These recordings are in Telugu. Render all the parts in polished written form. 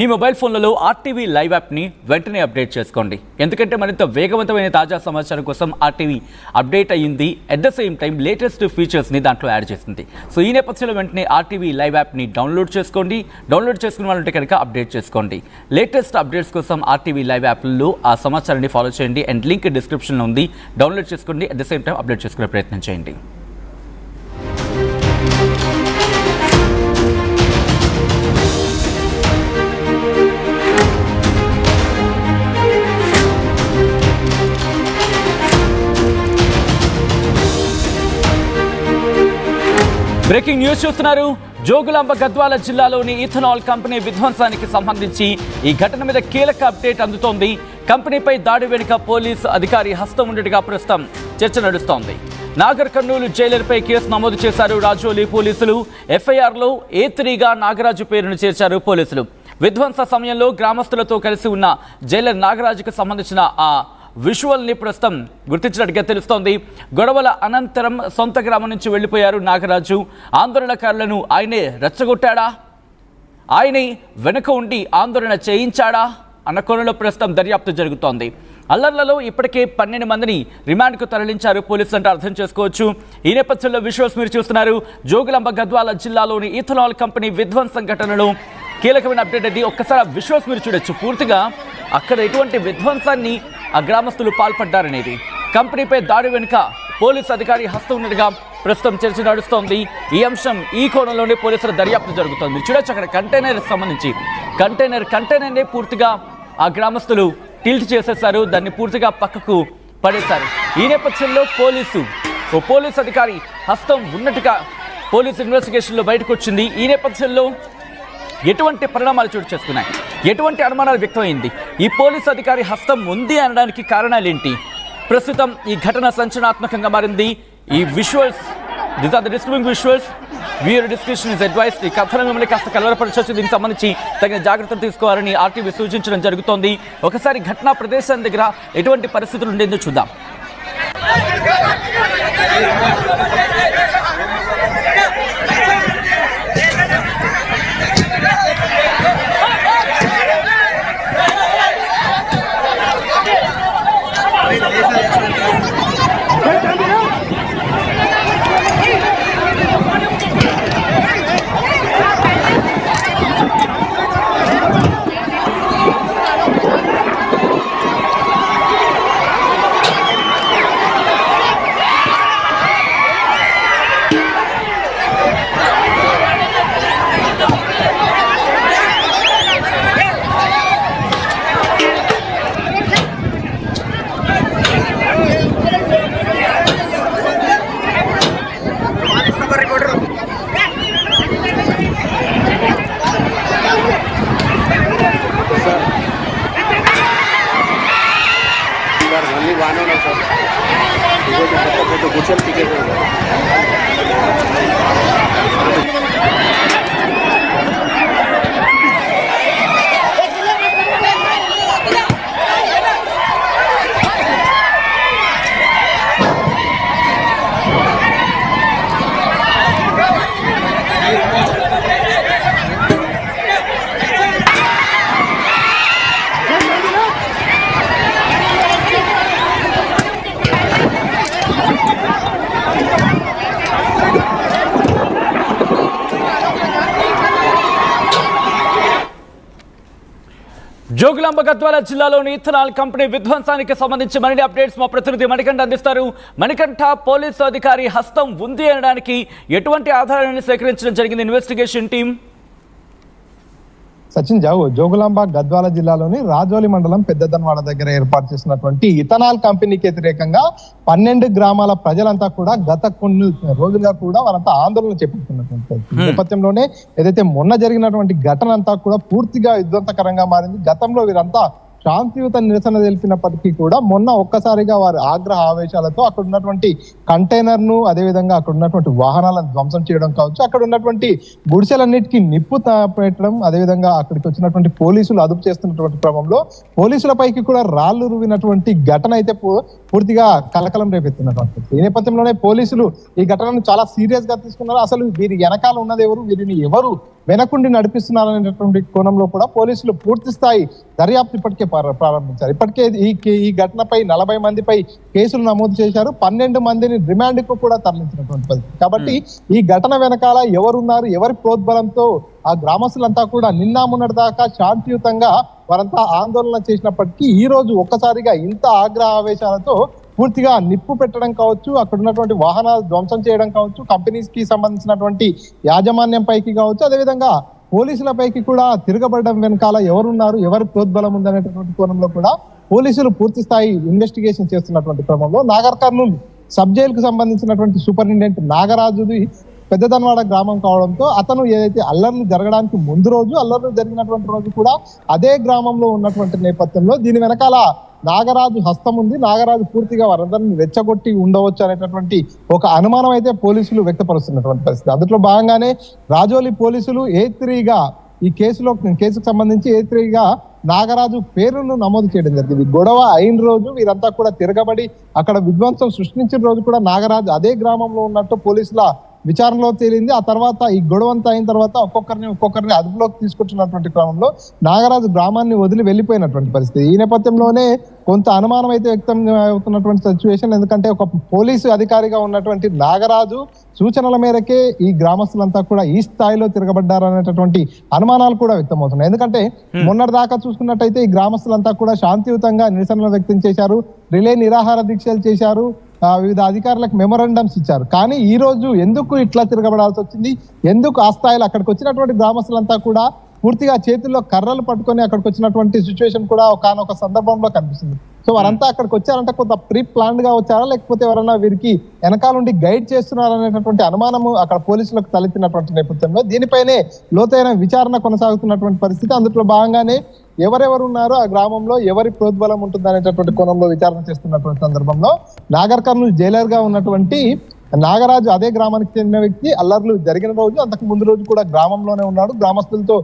ఈ మొబైల్ ఫోన్లలో ఆర్టీవీ లైవ్ యాప్ని వెంటనే అప్డేట్ చేసుకోండి. ఎందుకంటే మరింత వేగవంతమైన తాజా సమాచారం కోసం ఆర్టీవీ అప్డేట్ అయ్యింది. At the same time latest ఫీచర్స్ని దాంట్లో యాడ్ చేస్తుంది. సో ఈ నేపథ్యంలో వెంటనే ఆర్టీవీ లైవ్ యాప్ని డౌన్లోడ్ చేసుకోండి. డౌన్లోడ్ చేసుకున్న వాళ్ళంటే కనుక అప్డేట్ చేసుకోండి. లేటెస్ట్ అప్డేట్స్ కోసం ఆర్టీవీ లైవ్ యాప్లో ఆ సమాచారాన్ని ఫాలో చేయండి. అండ్ లింక్ డిస్క్రిప్షన్లో ఉంది. డౌన్లోడ్ చేసుకోండి. At the same time update చేసుకునే ప్రయత్నం చేయండి. బ్రేకింగ్ న్యూస్ చూస్తున్నారు. జోగులాంబ గద్వాల జిల్లాలోని ఇథనాల్ కంపెనీ విధ్వంసానికి సంబంధించి ఈ ఘటన మీద కీలక అప్డేట్ అందుతోంది. కంపెనీపై దాడి వెనుక పోలీసు అధికారి హస్తం ఉండేట్టుగా ప్రస్తుతం చర్చ నడుస్తోంది. నాగర్ కర్నూలు జైలర్పై కేసు నమోదు చేశారు రాజోలి పోలీసులు. ఎఫ్ఐఆర్లో A3గా నాగరాజు పేరును చేర్చారు పోలీసులు. విధ్వంస సమయంలో గ్రామస్తులతో కలిసి ఉన్న జైలర్ నాగరాజుకు సంబంధించిన ఆ విజువల్ని ప్రస్తుతం గుర్తించినట్టుగా తెలుస్తోంది. గొడవల అనంతరం సొంత గ్రామం నుంచి వెళ్లిపోయారు నాగరాజు. ఆందోళనకారులను ఆయనే రెచ్చగొట్టాడా, ఆయనే వెనుక ఉండి ఆందోళన చేయించాడా అన్న కోణంలో ప్రస్తుతం దర్యాప్తు జరుగుతోంది. అల్లర్లలో ఇప్పటికే 12 మందిని రిమాండ్కు తరలించారు పోలీసులు అంటే అర్థం చేసుకోవచ్చు. ఈ నేపథ్యంలో విజువల్స్ మీరు చూస్తున్నారు. జోగులాంబ గద్వాల జిల్లాలోని ఇథనాల్ కంపెనీ విధ్వంసం ఘటనలో కీలకమైన అప్డేట్ అది. ఒక్కసారి విజువల్స్ మీరు చూడొచ్చు. పూర్తిగా అక్కడ ఎటువంటి విధ్వంసాన్ని ఆ గ్రామస్తులు పాల్పడ్డారనేది, కంపెనీపై దాడి వెనుక పోలీసు అధికారి హస్తం ఉన్నట్టుగా ప్రస్తుతం చర్చ నడుస్తోంది. ఈ అంశం ఈ కోణంలోనే పోలీసుల దర్యాప్తు జరుగుతోంది. చూడొచ్చు అక్కడ కంటైనర్ సంబంధించి కంటైనర్నే పూర్తిగా ఆ గ్రామస్తులు టిల్ట్ చేసేశారు. దాన్ని పూర్తిగా పక్కకు పడేశారు. ఈ నేపథ్యంలో పోలీసు అధికారి హస్తం ఉన్నట్టుగా పోలీసు ఇన్వెస్టిగేషన్లో బయటకు వచ్చింది. ఈ నేపథ్యంలో ఎటువంటి పరిణామాలు చోటు చేసుకున్నాయి, ఎటువంటి అనుమానాలు వ్యక్తమైంది, ఈ పోలీసు అధికారి హస్తం ఉంది అనడానికి కారణాలేంటి? ప్రస్తుతం ఈ ఘటన సంచలనాత్మకంగా మారింది. ఈ visuals, this are the disturbing visuals. Viewer description is advised. ఈ కథనం మిమ్మల్ని కాస్త కలవరపరచవచ్చు. దీనికి సంబంధించి తగిన జాగ్రత్తలు తీసుకోవాలని ఆర్టీవీ సూచించడం జరుగుతోంది. ఒకసారి ఘటనా ప్రదేశం దగ్గర ఎటువంటి పరిస్థితులు ఉండేందో చూద్దాం. జోగులాంబ గద్వాల జిల్లాలోని ఇథనాల్ కంపెనీ విధ్వంసానికి సంబంధించి మరిన్ని అప్డేట్స్ మా ప్రతినిధి మణికంఠ అందిస్తారు. మణికంఠ, పోలీసు అధికారి హస్తం ఉంది అనడానికి ఎటువంటి ఆధారాలను సేకరించడం జరిగింది ఇన్వెస్టిగేషన్ టీం? సచిన్, జోగులాంబ గద్వాల జిల్లాలోని రాజోలి మండలం పెద్దదన్వాడ దగ్గర ఏర్పాటు చేసినటువంటి ఇథనాల్ కంపెనీకి వ్యతిరేకంగా 12 గ్రామాల ప్రజలంతా కూడా గత కొన్ని రోజులుగా కూడా వాళ్ళంతా ఆందోళన చేపడుతున్నటువంటి నేపథ్యంలోనే ఏదైతే మొన్న జరిగినటువంటి ఘటన అంతా కూడా పూర్తిగా విధ్వంసకరంగా మారింది. గతంలో వీరంతా శాంతియుత నిరసన తెలిపినప్పటికీ కూడా మొన్న ఒక్కసారిగా వారి ఆగ్రహ ఆవేశాలతో అక్కడ ఉన్నటువంటి కంటైనర్ ను, అదేవిధంగా అక్కడ ఉన్నటువంటి వాహనాలను ధ్వంసం చేయడం కావచ్చు, అక్కడ ఉన్నటువంటి గుడిసెలన్నిటికీ నిప్పు పెట్టడం, అదేవిధంగా అక్కడికి వచ్చినటువంటి పోలీసులు అదుపు చేస్తున్నటువంటి క్రమంలో పోలీసులపైకి కూడా రాళ్లు రువినటువంటి ఘటన అయితే పూర్తిగా కలకలం రేపెత్తున్నటువంటి ఈ నేపథ్యంలోనే పోలీసులు ఈ ఘటనను చాలా సీరియస్ గా తీసుకున్నారు. అసలు వీరి వెనకాల ఉన్నది ఎవరు, వీరిని ఎవరు వెనకుండి నడిపిస్తున్నారనేటటువంటి కోణంలో కూడా పోలీసులు పూర్తి స్థాయి దర్యాప్తు ఇప్పటికే ప్రారంభించారు. ఇప్పటికే ఈ ఘటనపై 40 మందిపై కేసులు నమోదు చేశారు. 12 మందిని రిమాండ్ కు కూడా తరలించినటువంటి పరిస్థితి. కాబట్టి ఈ ఘటన వెనకాల ఎవరున్నారు, ఎవరి ప్రోద్బలంతో ఆ గ్రామస్తులంతా కూడా నిన్న మొన్నటి దాకా శాంతియుతంగా వారంతా ఆందోళన చేసినప్పటికీ ఈ రోజు ఒక్కసారిగా ఇంత ఆగ్రహ ఆవేశాలతో పూర్తిగా నిప్పు పెట్టడం కావచ్చు, అక్కడ ఉన్నటువంటి వాహనాలు ధ్వంసం చేయడం కావచ్చు, కంపెనీస్ కి సంబంధించినటువంటి యాజమాన్యం పైకి కావచ్చు, అదేవిధంగా పోలీసుల పైకి కూడా తిరగబడడం వెనకాల ఎవరున్నారు, ఎవరి ప్రోద్బలం ఉందనేటటువంటి కోణంలో కూడా పోలీసులు పూర్తి స్థాయి ఇన్వెస్టిగేషన్ చేస్తున్నటువంటి క్రమంలో నాగర్ కర్నూలు సబ్ జైలు కు సంబంధించినటువంటి సూపరింటెండెంట్ నాగరాజుది పెద్దదన్వాడ గ్రామం కావడంతో అతను ఏదైతే అల్లర్లు జరగడానికి ముందు రోజు, అల్లర్లు జరిగినటువంటి రోజు కూడా అదే గ్రామంలో ఉన్నటువంటి నేపథ్యంలో దీని వెనకాల నాగరాజు హస్తం ఉంది, నాగరాజు పూర్తిగా వారందరిని రెచ్చగొట్టి ఉండవచ్చు అనేటటువంటి ఒక అనుమానం అయితే పోలీసులు వ్యక్తపరుస్తున్నటువంటి పరిస్థితి. అందులో భాగంగానే రాజోలి పోలీసులు A3గా ఈ కేసుకు సంబంధించి A3గా నాగరాజు పేరును నమోదు చేయడం జరిగింది. గొడవ అయిన రోజు వీరంతా కూడా తిరగబడి అక్కడ విధ్వంసం సృష్టించిన రోజు కూడా నాగరాజు అదే గ్రామంలో ఉన్నట్టు పోలీసుల విచారణలో తేలింది. ఆ తర్వాత ఈ గొడవంతా అయిన తర్వాత ఒక్కొక్కరిని అదుపులోకి తీసుకొచ్చినటువంటి క్రమంలో నాగరాజు గ్రామాన్ని వదిలి వెళ్ళిపోయినటువంటి పరిస్థితి. ఈ నేపథ్యంలోనే కొంత అనుమానం అయితే వ్యక్తం అవుతున్నటువంటి సిచ్యువేషన్. ఎందుకంటే ఒక పోలీసు అధికారిగా ఉన్నటువంటి నాగరాజు సూచనల మేరకే ఈ గ్రామస్తులంతా కూడా ఈ స్థాయిలో తిరగబడ్డారనేటటువంటి అనుమానాలు కూడా వ్యక్తమవుతున్నాయి. ఎందుకంటే మొన్నటి దాకా చూసుకున్నట్టయితే ఈ గ్రామస్తులంతా కూడా శాంతియుతంగా నిరసనలు వ్యక్తం చేశారు, రిలే నిరాహార దీక్షలు చేశారు, వివిధ అధికారులకు మెమోరాండమ్స్ ఇచ్చారు. కానీ ఈ రోజు ఎందుకు ఇట్లా తిరగబడాల్సి వచ్చింది, ఎందుకు ఆ స్థాయిలో అక్కడికి వచ్చినటువంటి గ్రామస్తులంతా కూడా పూర్తిగా చేతుల్లో కర్రలు పట్టుకొని అక్కడికి వచ్చినటువంటి సిచ్యువేషన్ కూడా ఒకనొక సందర్భంలో కనిపిస్తుంది. సో వారంతా అక్కడికి వచ్చారంటే కొంత ప్రీ ప్లాన్డ్ గా వచ్చారా, లేకపోతే ఎవరైనా వీరికి వెనకాల నుండి గైడ్ చేస్తున్నారనేటటువంటి అనుమానము అక్కడ పోలీసులకు తలెత్తినటువంటి నేపథ్యంలో దీనిపైనే లోతైన విచారణ కొనసాగుతున్నటువంటి పరిస్థితి. అందులో భాగంగానే ఎవరెవరు ఉన్నారో ఆ గ్రామంలో ఎవరి ప్రోద్బలం ఉంటుంది అనేటటువంటి కోణంలో విచారణ చేస్తున్నటువంటి సందర్భంలో నాగర్ కర్నూలు జైలర్ గా ఉన్నటువంటి నాగరాజు అదే గ్రామానికి చెందిన వ్యక్తి అల్లర్లు జరిగిన రోజు, అంతకు ముందు రోజు కూడా గ్రామంలోనే ఉన్నాడు, గ్రామస్తులతో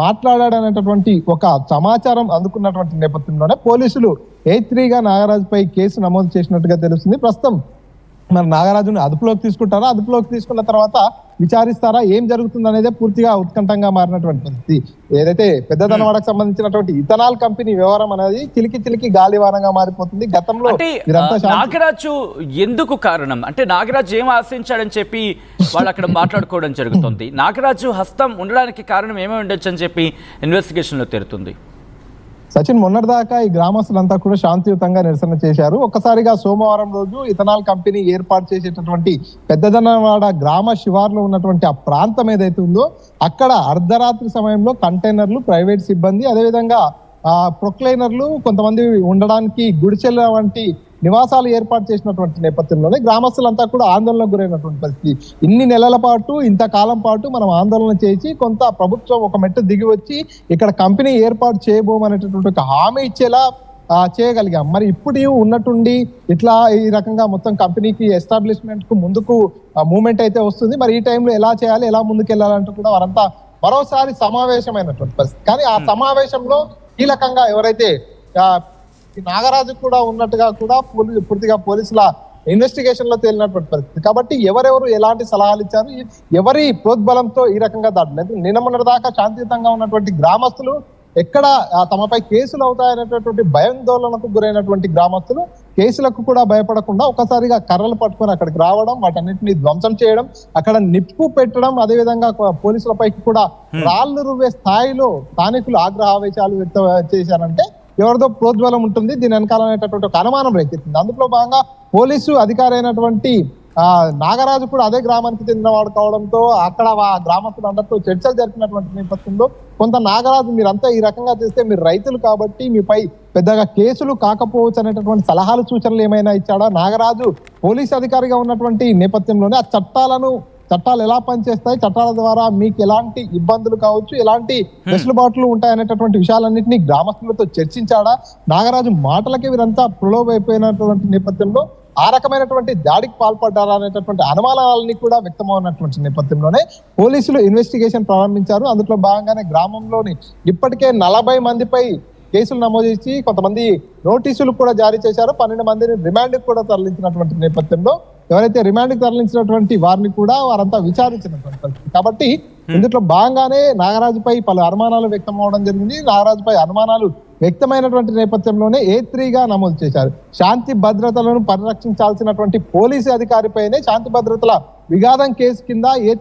మాట్లాడాడనేటటువంటి ఒక సమాచారం అందుకున్నటువంటి నేపథ్యంలోనే పోలీసులు A3గా నాగరాజుపై కేసు నమోదు చేసినట్టుగా తెలుస్తుంది. ప్రస్తుతం మరి నాగరాజుని అదుపులోకి తీసుకుంటారా, అదుపులోకి తీసుకున్న తర్వాత విచారిస్తారా, ఏం జరుగుతుంది అనేది పూర్తిగా ఉత్కంఠంగా మారినటువంటి పరిస్థితి. ఏదైతే పెద్దదనవాడకు సంబంధించినటువంటి ఇథనాల్ కంపెనీ వ్యవహారం అనేది చిలికి గాలివానంగా మారిపోతుంది. గతంలో నాగరాజు ఎందుకు కారణం అంటే నాగరాజు ఏం ఆశించాడని చెప్పి వాళ్ళు అక్కడ మాట్లాడుకోవడం జరుగుతుంది. నాగరాజు హస్తం ఉండడానికి కారణం ఏమై ఉండొచ్చు అని చెప్పి ఇన్వెస్టిగేషన్ లో తేలుతుంది. సచిన్, మొన్నటిదాకా ఈ గ్రామస్తులంతా కూడా శాంతియుతంగా నిరసన చేశారు. ఒక్కసారిగా సోమవారం రోజు ఇథనాల్ కంపెనీ ఏర్పాటు చేసేటటువంటి పెద్దదనవాడ గ్రామ శివార్లో ఉన్నటువంటి ఆ ప్రాంతం ఏదైతే ఉందో అక్కడ అర్ధరాత్రి సమయంలో కంటైనర్లు, ప్రైవేట్ సిబ్బంది, అదేవిధంగా ప్రొక్లైనర్లు, కొంతమంది ఉండడానికి గుడిచెల వంటి నివాసాలు ఏర్పాటు చేసినటువంటి నేపథ్యంలోనే గ్రామస్తులంతా కూడా ఆందోళనకు గురైనటువంటి పరిస్థితి. ఇన్ని నెలల పాటు, ఇంతకాలం పాటు మనం ఆందోళన చేసి కొంత ప్రభుత్వం ఒక మెట్టు దిగి వచ్చి ఇక్కడ కంపెనీ ఏర్పాటు చేయబోమనేటటువంటి ఒక హామీ ఇచ్చేలా చేయగలిగాం. మరి ఇప్పుడు ఉన్నట్టుండి ఇట్లా ఈ రకంగా మొత్తం కంపెనీకి ఎస్టాబ్లిష్మెంట్ కు ముందుకు మూవ్మెంట్ అయితే వస్తుంది. మరి ఈ టైంలో ఎలా చేయాలి, ఎలా ముందుకు వెళ్ళాలంటూ కూడా వారంతా మరోసారి సమావేశమైనటువంటి పరిస్థితి. కానీ ఆ సమావేశంలో కీలకంగా ఎవరైతే నాగరాజు కూడా ఉన్నట్టుగా కూడా పూర్తిగా పోలీసుల ఇన్వెస్టిగేషన్ లో తేలినటువంటి పరిస్థితి. కాబట్టి ఎవరెవరు ఎలాంటి సలహాలు ఇచ్చారు, ఎవరి ప్రోద్బలంతో ఈ రకంగా దాటలేదు. నిన్న మొన్నటి దాకా శాంతియుతంగా ఉన్నటువంటి గ్రామస్తులు ఎక్కడ తమపై కేసులు అవుతాయనేటటువంటి భయాందోళనకు గురైనటువంటి గ్రామస్తులు కేసులకు కూడా భయపడకుండా ఒకసారిగా కర్రలు పట్టుకొని అక్కడికి రావడం, వాటన్నిటిని ధ్వంసం చేయడం, అక్కడ నిప్పు పెట్టడం, అదేవిధంగా పోలీసులపైకి కూడా రాళ్లు రువ్వే స్థాయిలో స్థానికులు ఆగ్రహ ఆవేశాలు వ్యక్తం చేశారంటే ఎవరిదో ప్రోద్బలం ఉంటుంది దీని వెనకాలనేటటువంటి ఒక అనుమానం రేకెత్తింది. అందులో భాగంగా పోలీసు అధికారి అయినటువంటి నాగరాజు కూడా అదే గ్రామానికి చెందినవాడు కావడంతో అక్కడ గ్రామస్తులు అందరితో చర్చలు జరిపినటువంటి నేపథ్యంలో కొంత నాగరాజు మీరంతా ఈ రకంగా చేస్తే మీరు రైతులు కాబట్టి మీపై పెద్దగా కేసులు కాకపోవచ్చు అనేటటువంటి సలహాలు, సూచనలు ఏమైనా ఇచ్చాడా? నాగరాజు పోలీసు అధికారిగా ఉన్నటువంటి నేపథ్యంలోనే ఆ చట్టాలు ఎలా పనిచేస్తాయి, చట్టాల ద్వారా మీకు ఎలాంటి ఇబ్బందులు కావచ్చు, ఎలాంటి వెసులుబాట్లు ఉంటాయనేటటువంటి విషయాలన్నింటినీ గ్రామస్తులతో చర్చించాడా? నాగరాజు మాటలకి వీరంతా ప్రలోభైపోయినటువంటి నేపథ్యంలో ఆ రకమైనటువంటి దాడికి పాల్పడ్డారా అనేటటువంటి అనుమానాలని కూడా వ్యక్తమవుతున్నటువంటి నేపథ్యంలోనే పోలీసులు ఇన్వెస్టిగేషన్ ప్రారంభించారు. అందులో భాగంగానే గ్రామంలోని ఇప్పటికే 40 మందిపై కేసులు నమోదు చేసి కొంతమంది నోటీసులు కూడా జారీ చేశారు. 12 మందిని రిమాండ్ కూడా తరలించినటువంటి నేపథ్యంలో ఎవరైతే రిమాండ్ కి తరలించినటువంటి వారిని కూడా వారంతా విచారించినటువంటి పరిస్థితి. కాబట్టి ఇందులో భాగంగానే నాగరాజుపై పలు అనుమానాలు వ్యక్తం అవడం జరిగింది. నాగరాజుపై అనుమానాలు వ్యక్తమైనటువంటి నేపథ్యంలోనే A3గా నమోదు చేశారు. శాంతి భద్రతలను పరిరక్షించాల్సినటువంటి పోలీసు అధికారిపైనే శాంతి భద్రతల విఘాతం కేసు కింద A3